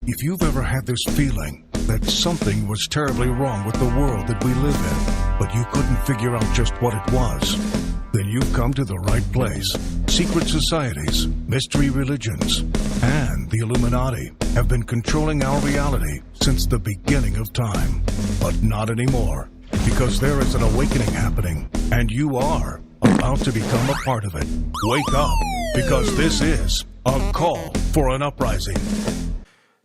If you've ever had this feeling that something was terribly wrong with the world that we live in, but you couldn't figure out just what it was, then you've come to the right place. Secret societies, mystery religions, and the Illuminati have been controlling our reality since the beginning of time. But not anymore, because there is an awakening happening, and you are about to become a part of it. Wake up, because this is a call for an uprising.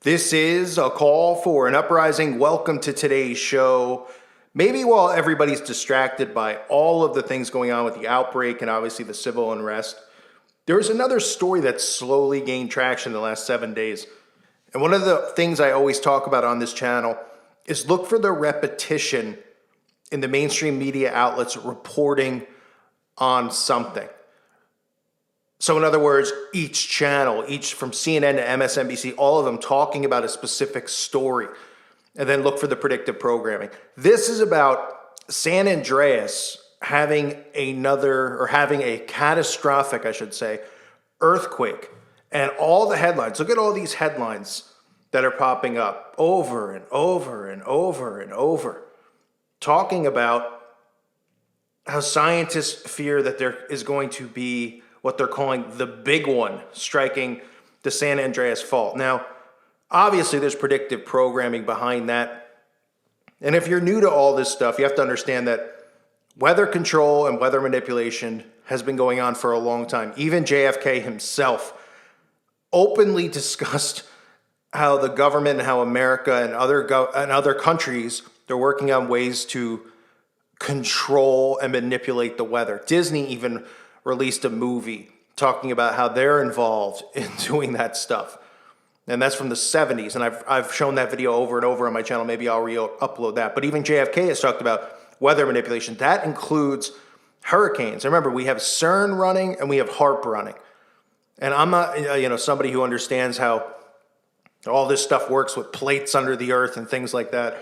This is a call for an uprising. Welcome to today's show. Maybe while everybody's distracted by all of the things going on with the outbreak and obviously the civil unrest, there's another story that slowly gained traction in the last 7 days. And one of the things I always talk about on this channel is look for the repetition in the mainstream media outlets reporting on something. So in other words, each channel, each from CNN to MSNBC, all of them talking about a specific story, and then look for the predictive programming. This is about San Andreas having a catastrophic, I should say, earthquake. And all the headlines, look at all these headlines that are popping up over and over and over and over, talking about how scientists fear that there is going to be what they're calling the big one striking the San Andreas Fault. Now, obviously, there's predictive programming behind that. And if you're new to all this stuff, you have to understand that weather control and weather manipulation has been going on for a long time. Even JFK himself openly discussed how the government and how America and other countries, they're working on ways to control and manipulate the weather. Disney even released a movie talking about how they're involved in doing that stuff. And that's from the 70s. And I've shown that video over and over on my channel. Maybe I'll upload that. But even JFK has talked about weather manipulation. That includes hurricanes. Remember, we have CERN running and we have HARP running. And I'm not, somebody who understands how all this stuff works with plates under the earth and things like that.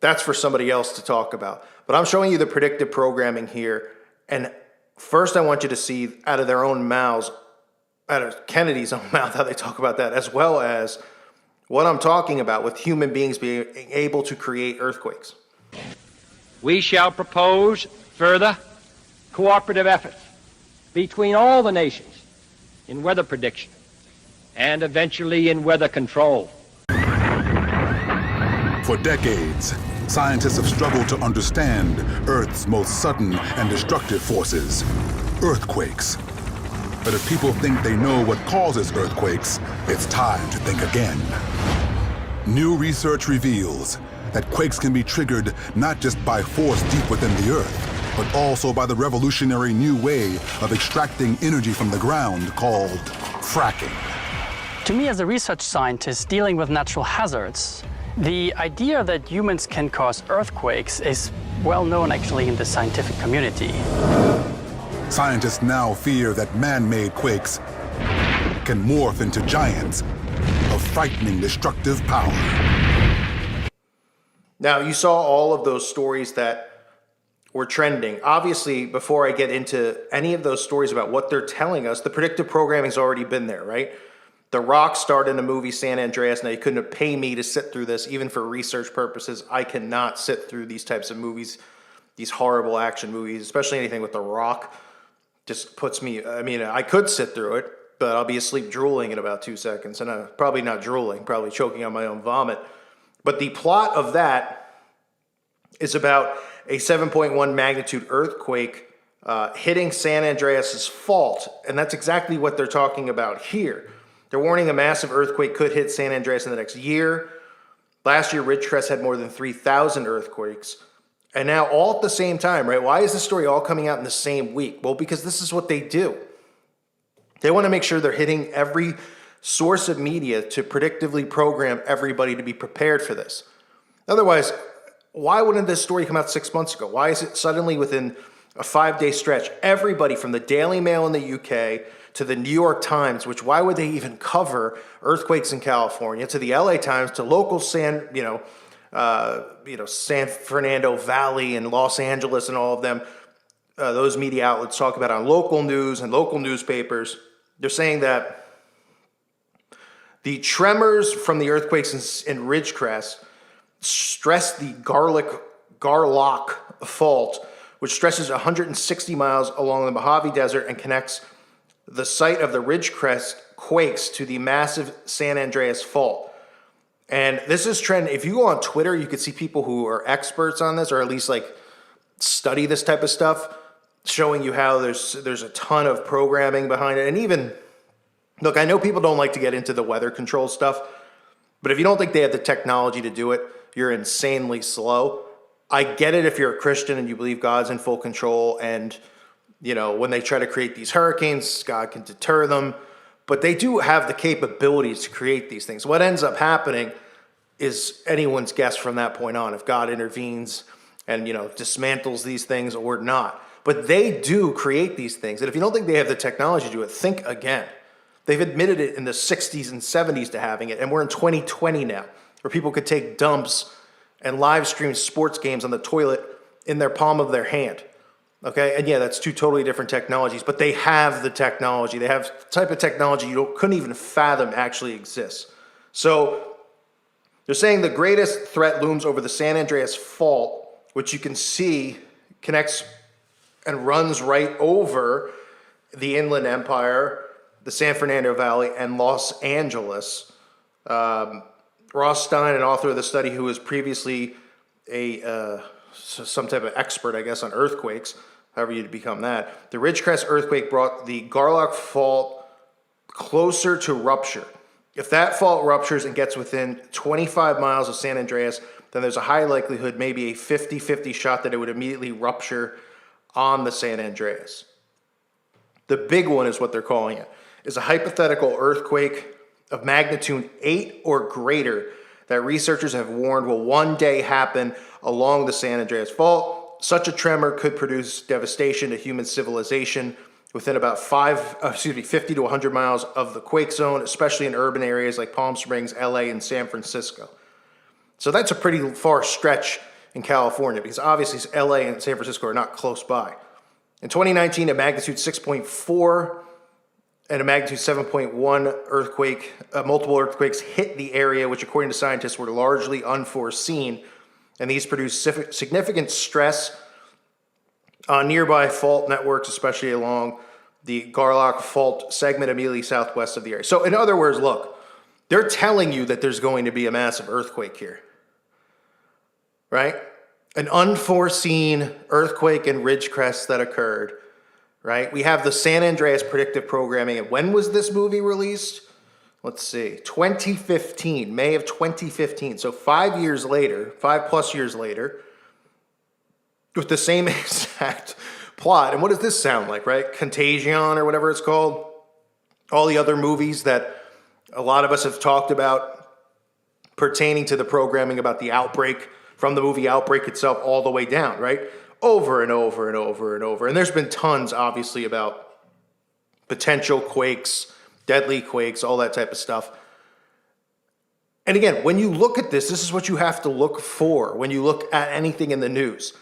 That's for somebody else to talk about. But I'm showing you the predictive programming here. And first, I want you to see out of their own mouths, out of Kennedy's own mouth, how they talk about that, as well as what I'm talking about with human beings being able to create earthquakes. We shall propose further cooperative efforts between all the nations in weather prediction and eventually in weather control. For decades, scientists have struggled to understand Earth's most sudden and destructive forces, earthquakes. But if people think they know what causes earthquakes, it's time to think again. New research reveals that quakes can be triggered not just by force deep within the Earth, but also by the revolutionary new way of extracting energy from the ground called fracking. To me, as a research scientist dealing with natural hazards, the idea that humans can cause earthquakes is well known actually in the scientific community. Scientists now fear that man-made quakes can morph into giants of frightening destructive power. Now, you saw all of those stories that were trending. Obviously, before I get into any of those stories about what they're telling us, the predictive programming's already been there, right? The Rock starred in the movie San Andreas. Now, you couldn't pay me to sit through this, even for research purposes. I cannot sit through these types of movies, these horrible action movies, especially anything with The Rock. Just puts me, I could sit through it, but I'll be asleep drooling in about 2 seconds. And probably not drooling, probably choking on my own vomit. But the plot of that is about a 7.1 magnitude earthquake hitting San Andreas' fault. And that's exactly what they're talking about here. They're warning a massive earthquake could hit San Andreas in the next year. Last year, Ridgecrest had more than 3,000 earthquakes. And now all at the same time, right? Why is this story all coming out in the same week? Well, because this is what they do. They want to make sure they're hitting every source of media to predictively program everybody to be prepared for this. Otherwise, why wouldn't this story come out 6 months ago? Why is it suddenly within a 5-day stretch? Everybody from the Daily Mail in the UK to the New York Times, which why would they even cover earthquakes in California, to the LA Times, to local San Fernando Valley and Los Angeles and all of them, those media outlets talk about on local news and local newspapers. They're saying that The tremors from the earthquakes in Ridgecrest stress the Garlock Fault, which stretches 160 miles along the Mojave Desert and connects the site of the Ridgecrest quakes to the massive San Andreas Fault. And this is trend. If you go on Twitter, you can see people who are experts on this, or at least like study this type of stuff, showing you how there's a ton of programming behind it. And even, look, I know people don't like to get into the weather control stuff, but if you don't think they have the technology to do it, you're insanely slow. I get it if you're a Christian and you believe God's in full control, and you know, when they try to create these hurricanes, God can deter them. But they do have the capabilities to create these things. What ends up happening is anyone's guess from that point on, if God intervenes and, you know, dismantles these things or not. But they do create these things. And if you don't think they have the technology to do it, think again. They've admitted it in the 60s and 70s to having it. And we're in 2020 now, where people could take dumps and live stream sports games on the toilet in their palm of their hand. Okay, and yeah, that's two totally different technologies, but they have the technology. They have the type of technology you couldn't even fathom actually exists. So they're saying the greatest threat looms over the San Andreas Fault, which you can see connects and runs right over the Inland Empire, the San Fernando Valley, and Los Angeles. Ross Stein, an author of the study who was previously some type of expert, I guess, on earthquakes, however you'd become that. The Ridgecrest earthquake brought the Garlock Fault closer to rupture. If that fault ruptures and gets within 25 miles of San Andreas, then there's a high likelihood, maybe a 50-50 shot, that it would immediately rupture on the San Andreas. The big one is what they're calling it, is a hypothetical earthquake of magnitude 8 or greater that researchers have warned will one day happen along the San Andreas Fault. Such a tremor could produce devastation to human civilization within about 50 to 100 miles of the quake zone, especially in urban areas like Palm Springs, LA, and San Francisco. So that's a pretty far stretch in California, because obviously LA and San Francisco are not close by. In 2019, a magnitude 6.4 and a magnitude 7.1 earthquake, multiple earthquakes hit the area, which according to scientists were largely unforeseen. And these produced significant stress on nearby fault networks, especially along the Garlock Fault segment immediately southwest of the area. So in other words, look, they're telling you that there's going to be a massive earthquake here, right? An unforeseen earthquake in Ridgecrest that occurred, right? We have the San Andreas predictive programming. And when was this movie released? Let's see, 2015, May of 2015. So 5 years later, 5+ years later, with the same exact plot. And what does this sound like, right? Contagion or whatever it's called. All the other movies that a lot of us have talked about pertaining to the programming about the outbreak, from the movie Outbreak itself all the way down, right? Over and over and over and over. And there's been tons, obviously, about potential quakes, deadly quakes, all that type of stuff. And again, when you look at this is what you have to look for when you look at anything in the news.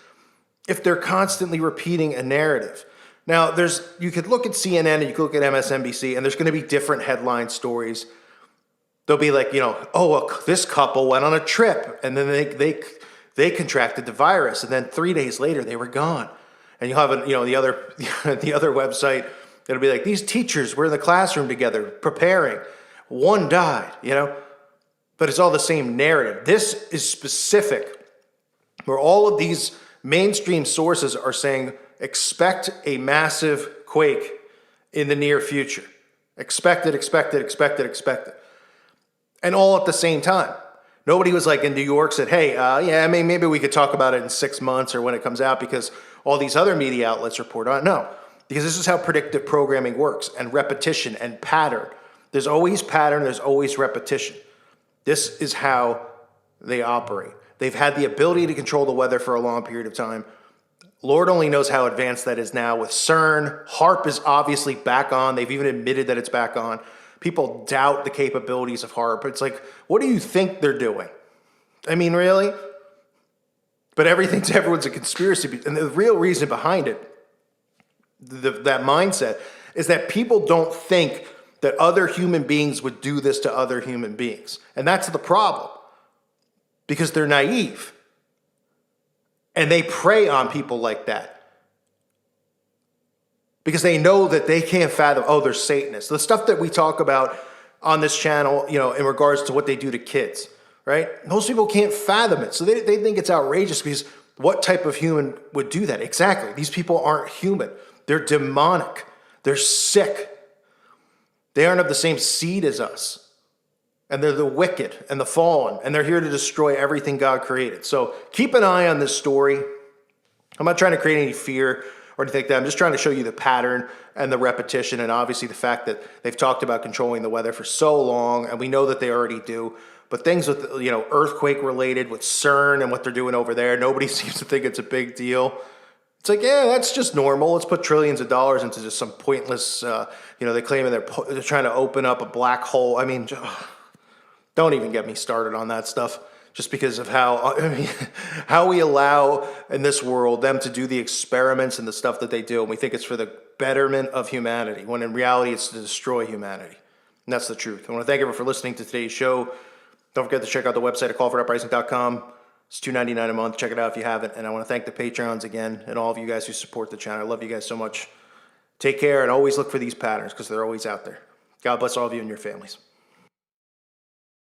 If they're constantly repeating a narrative. Now, you could look at CNN and you could look at MSNBC, and there's going to be different headline stories. They'll be like, this couple went on a trip, and then they contracted the virus, and then 3 days later they were gone. And you'll have the other website. It'll be like, these teachers were in the classroom together preparing. One died, But it's all the same narrative. This is specific, where all of these mainstream sources are saying, expect a massive quake in the near future. Expect it. And all at the same time. Nobody was like in New York said, hey, maybe we could talk about it in 6 months or when it comes out because all these other media outlets report on it. No, because this is how predictive programming works, and repetition and pattern. There's always pattern, there's always repetition. This is how they operate. They've had the ability to control the weather for a long period of time. Lord only knows how advanced that is now with CERN. HAARP is obviously back on. They've even admitted that it's back on. People doubt the capabilities of HAARP. It's like, what do you think they're doing? I mean, really? But everyone's a conspiracy. And the real reason behind it, that mindset, is that people don't think that other human beings would do this to other human beings. And that's the problem, because they're naive. And they prey on people like that, because they know that they can't fathom, oh, they're Satanists. The stuff that we talk about on this channel, in regards to what they do to kids, right? Most people can't fathom it. So they think it's outrageous, because what type of human would do that? Exactly. These people aren't human. They're demonic. They're sick. They aren't of the same seed as us. And they're the wicked and the fallen, and they're here to destroy everything God created. So keep an eye on this story. I'm not trying to create any fear or anything like that. I'm just trying to show you the pattern and the repetition, and obviously the fact that they've talked about controlling the weather for so long, and we know that they already do. But things with, earthquake related, with CERN and what they're doing over there, nobody seems to think it's a big deal. It's like, yeah, that's just normal. Let's put trillions of dollars into just some pointless, they claim they're trying to open up a black hole. I mean, don't even get me started on that stuff, just because of how we allow in this world them to do the experiments and the stuff that they do. And we think it's for the betterment of humanity, when in reality it's to destroy humanity. And that's the truth. I want to thank everyone for listening to today's show. Don't forget to check out the website at callforuprising.com. It's $2.99 a month. Check it out if you haven't. And I want to thank the Patreons again and all of you guys who support the channel. I love you guys so much. Take care, and always look for these patterns, because they're always out there. God bless all of you and your families.